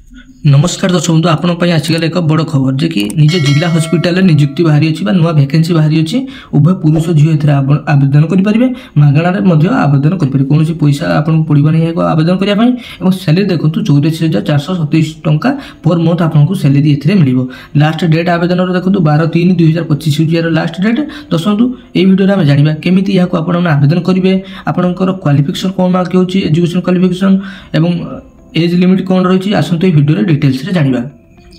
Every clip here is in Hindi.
नमस्कार दर्शक बंधु आपण आजकल एक बड़ खबर जे कि निज जिला हॉस्पिटल नियुक्ति बाहरी अच्छी नुआ वैकेंसी बाहरी अच्छी उभय पुरुष झील ए आवेदन करेंगे मागणार आवेदन करेंगे कौन पैसा आपको पड़ो नहीं आवेदन करने सैलरी देखो 84,427 टंका पर मंथ आपको सैलरी ए मिल लास्ट डेट आवेदन देखो 12/3/2025 हूँ लास्ट डेट। दर्शक बंधु ये वीडियो आम जाना केमी यहाँ आवेदन करेंगे आपंकर क्वालिफिकेशन कौन मार्क हो एजुकेशन क्वालिफिकेशन एवं एज लिमिट कौन रही आसतु भिडियो डिटेल्स जाना।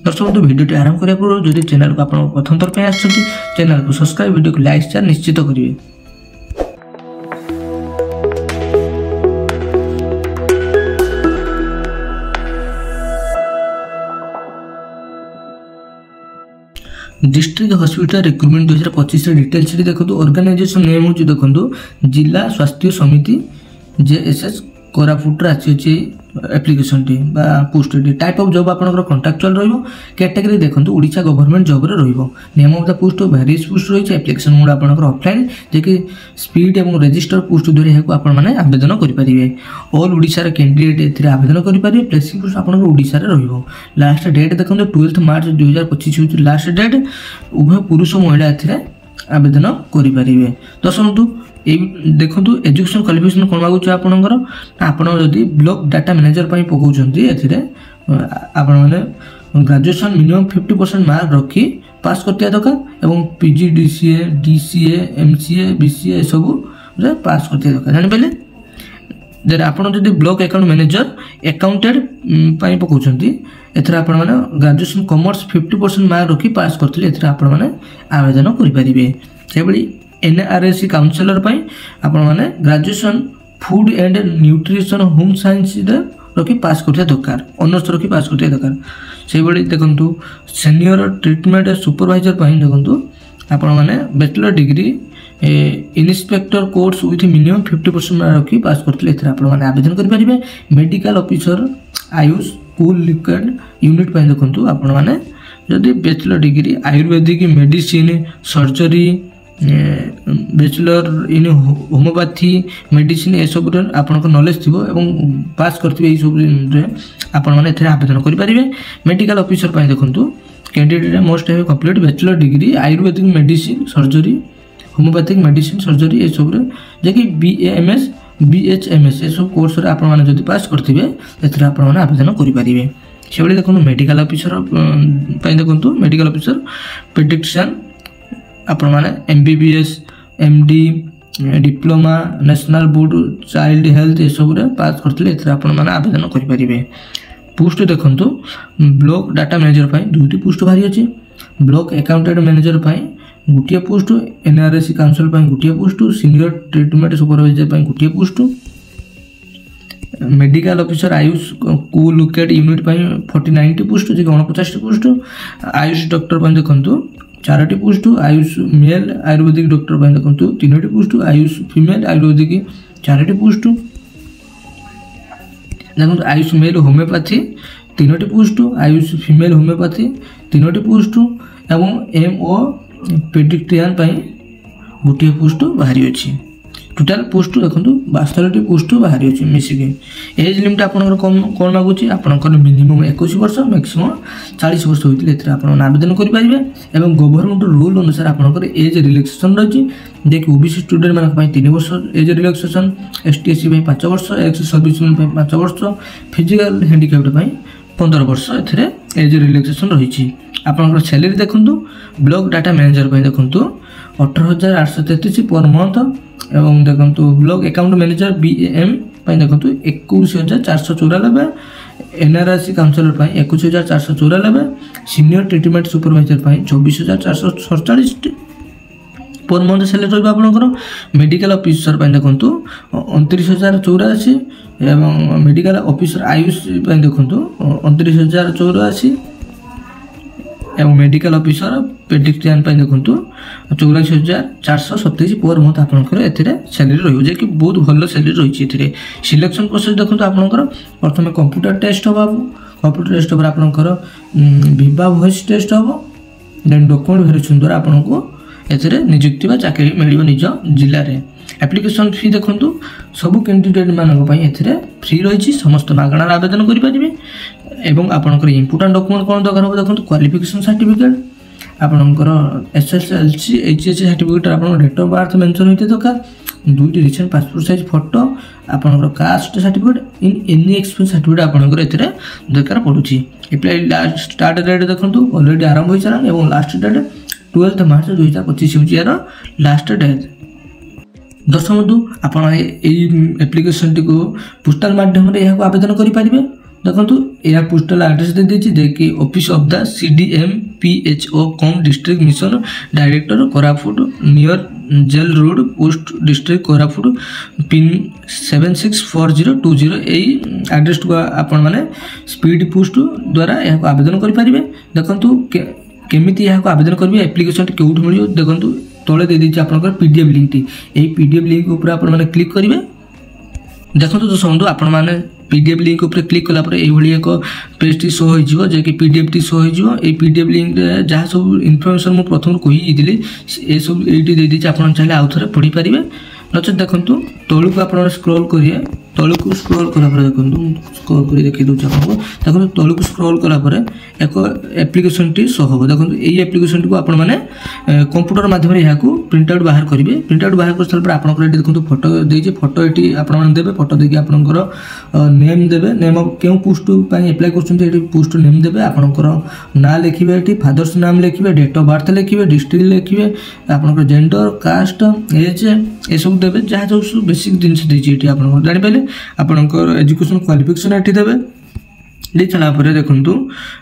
दर्शक बंधु भिडियो आरंभ करने पूर्व जब चैनल को आप प्रथम थर चैनल को सब्सक्राइब वीडियो को लाइक शेयर निश्चित करेंगे। डिस्ट्रिक्ट हॉस्पिटल रिक्रुटमेंट 2025 डिटेल्स देखो ऑर्गेनाइजेशन नेम हूँ देखो जिला स्वास्थ्य समिति JSS कोरापुट आसी application T post T type of job आपनकर कॉन्ट्रैक्चुअल रहिबो कैटेगरी देखंतु ओडिशा गवर्नमेंट जॉब रे रहिबो name of the post various post रही एप्लिकेशन मोड आपनकर ऑफलाइन जे कि स्पीड एवं रजिस्टर पोस्ट द्वारा हेको आपन माने आवेदन करि परिबे ऑल ओडिशा रे कैंडिडेट एथिरे आवेदन करि परिबे प्लेसिंग पोस्ट आपनकर ओडिशा रे रहिबो। लास्ट डेट देखंतु 12 मार्च 2025 होची लास्ट डेट उभय पुरुष और महिला एथिरे आवेदन करि परिबे। दर्शक देखो एजुकेशन क्वालिफिकेशन कौन मागुच आपणकर आपण जदि ब्लॉक डाटा मैनेजर पकाउछंती एथिरे आपण माने ग्रेजुएशन मिनिमम 50% मार्क रखी पास करतिया दरकार एवं PG DCA DCA MCA BCA सब रे पास करतिया दरकार जानि पले जे आपण जदि ब्लॉक अकाउंट मैनेजर अकाउंटेंट पई पकाउछंती एथरा आपण माने ग्रेजुएशन कॉमर्स 50% मार्क रखी पास करथिले एथरा आपण माने आवेदन करि परिबे। सेबली NRSC काउंसलर पाई आपण माने graduation food and nutrition home science रखी पास करथिया दरकार ऑनर्स रखी पास करथिया दरकार। से बड़ी देखंतु सीनियर ट्रीटमेंट सुपरवाइजर पाई देखंतु आपण माने bachelor degree inspector course with minimum 50% mark रखी पास करथिले एथरा आपण माने आवेदन करि परिबे। Medical officer AYUSH cool liquid unit पाई देखंतु आपण माने जदि bachelor degree ayurvedic medicine surgery bachelor in homeopathy medicine ए सब आपन नॉलेज थी पास करथिबे ए सब आपण माने एथे आवेदन करि परिबे। मेडिकल ऑफिसर पाई देखंतु candidate most have complete bachelor degree ayurvedic medicine surgery homeopathic medicine surgery ए सब जे कि BAMS BHMS ए सब कोर्स रे आपण माने जदि पास करथिबे एथे आपण माने आवेदन करि परिबे। सेबडी देखंतु मेडिकल ऑफिसर पाई देखंतु मेडिकल ऑफिसर पेडिट्रिशियन आपण माने MBBS MD diploma national board child health ए सब रे पास करथिले एथरा आपण माने आवेदन करि परिबे। पोस्ट देखंतु ब्लॉक डाटा मैनेजर पाई दुटी पोस्ट बाहरी अछि ब्लॉक अकाउंटेंट मैनेजर पाई गुटिया पोस्ट NRSC काउंसिल पाई गुटिया पोस्ट सीनियर ट्रीटमेंट सुपरवाइजर पाई गुटिया post medical officer AYUSH cool liquid unit पाई 49 पोस्ट जे 49 पोस्ट आयुष डॉक्टर पाई देखंतु 4टी post AYUSH male ayurvedic doctor पाई देखंतु 3टी पोस्ट आयुष फीमेल आयुर्वेदिक 4टी पोस्ट देखंतु आयुष मेल होमियोपैथी 3टी पोस्ट आयुष फीमेल होमियोपैथी 3टी पोस्ट एवं MO पेडिट्रिशियन पाई गोटे पोस्ट बाहरी अछि। टोटाल पोस्ट देखंतु 72टी पोस्ट बाहरी अछि मिसिके। एज लिमिट आपनकर कोन मागुची आपनकर मिनिमम 21 वर्ष मैक्सिमम 40 वर्ष होइतिले एथरा आपन आवेदन करि परिबे एवं गवर्नमेंट रूल अनुसार आपनकर एज रिलैक्सेशन रही जे कि OBC स्टूडेंट मान पई 3 वर्ष एज रिलैक्सेशन ST SC पई 5 वर्ष एक्स सर्विसमैन पई 5 वर्ष फिजिकल हैंडिकैप्ड पई 15 वर्ष एथरे एज रिलैक्सेशन रही। आपनकर सैलरी देखंतु ब्लॉक डाटा मैनेजर पई देखंतु 18,833 पर मंथ एवं देखंतु ब्लॉक अकाउंट मैनेजर BAM पाई देखंतु 21,494 NRSC काउंसलर पाई 21,494 सीनियर ट्रीटमेंट सुपरवाइजर पाई 24,447 पर मंथ सैलरी रहबा आपनकर। मेडिकल ऑफिसर पाई देखंतु 29,084 एवं मेडिकल ऑफिसर आयुष पाई देखंतु 29,084 एवं मेडिकल ऑफिसर पेडिट्रिशियन पाई देखंतु 84,427 पर मंथ आपनकर एथिरे सैलरी रहयो जे कि बहुत भलो सैलरी रही एथिरे। सिलेक्शन प्रोसेस देखंतु आपनकर प्रथमे कंप्यूटर टेस्ट होबा कंप्यूटर टेस्ट पर आपनकर विवा वॉइस टेस्ट होबो देन डॉक्यूमेंट वेरिफिकेशन द्वारा आपनको एथिरे नियुक्ति बा चाकरी मिलिबो निज जिल्ला रे। एप्लिकेशन फी देखो सब कैंडिडेट मान फ्री रही समस्त मागणार आवेदन करेंगे। एवं आपंकर इम्पोर्टाट डॉक्यूमेंट कौन दरकार हो देखो क्वालिफिकेशन सर्टिफिकेट आपंकर SSLC HSC सर्टिफिकेट आप डेट ऑफ बर्थ मेंशन होते दरकार 2टी रिसेंट पासपोर्ट साइज फोटो आपंकर caste certificate in any experience certificate आपंकर एथिरे दरकार पड़ुछि। एप्लाई लास्ट स्टार्ट डेट देखो ऑलरेडी आरंभ हो सारा और लास्ट डेट 12 मार्च 2025 होछि यार लास्ट डेट। दर्शक बंधु आप एप्लिकेशन टी को पोस्टाल माध्यम यहाँ आवेदन करेंगे देखो यह पोस्टाल एड्रेस दे देछि देखिए office of the CDMPHO cum district mission director Koraput near jail road post district Koraput pin 764020 यही एड्रेस को आपण माने स्पीड पोस्ट द्वारा यहाँ आवेदन करेंगे देखो केमिति यहाँ आवेदन करेंगे एप्लिकेशन केउठ मिल देखो तले दे दीजिए आपंकर PDF लिंक टी यही PDF लिंक ऊपर आपण माने क्लिक करेंगे देखो तो समझो आपण माने PDF लिंक ऊपर क्लिक कला एक पेज टी शो हो कि PDF टी शो हो PDF लिंक जहाँ सब इनफर्मेशन मुझे प्रथम कही ये सब ये दे दीजिए आप चाहिए आउ थे पढ़ी पारे नचेत देखो तलू को आप स्क्रॉल करिए तलू को स्क्रॉल कला देखो स्क्रॉल कर देखी दूँ आपको देखो तलू को स्क्रॉल कला एक एप्लिकेशन टी शो हम देखो यही एप्लिकेशन टी को आप कंप्यूटर माध्यम यहाँ प्रिंट आउट बाहर करेंगे प्रिंट आउट बाहर कर सारा आप देखो फोटो देजे फोटो ये आपे फोटो देखिए आपंकर नेम देवे नेम क्यों पोस्ट एप्लाई कर पोस्ट नेम देवे आपंकर ना लिखे ये फादर्स नाम लिखे डेट ऑफ बर्थ लिखे डिस्ट्रिक्ट लिखे आपंकर जेंडर कास्ट एज ये सब देवे जहाँ जो बेसिक जिन देती आप जापारे आपंकर एजुकेशन क्वालिफिकेशन ये देवे दे सारापर देखूँ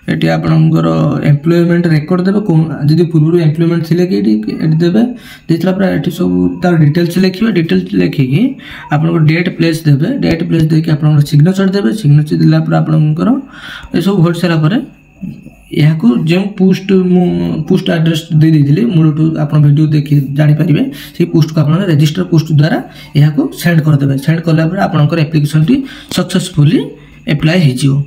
ये आपंकर एम्प्लॉयमेंट रेकर्ड देवे जब पूर्व एम्प्लॉयमेंट थी कि देवे दे सारापर ये सब तार डिटेल्स लिखे डिटेल्स लिखिकी आप डेट प्लेस देवे डेट प्लेस देखिए आप सिग्नेचर देवे सिग्नेचर देलापर आपंकर ये सब भर सारापर यहाँ जो पोस्ट एड्रेस दे देती मूलठू आप वीडियो देखिए जानीपारे से पोस्ट को आप रजिस्टर पोस्ट द्वारा यहाँ सेंड करदे सेंड कलापर आपंकर एप्लिकेशन टी सक्सेसफुली एप्लाई हो।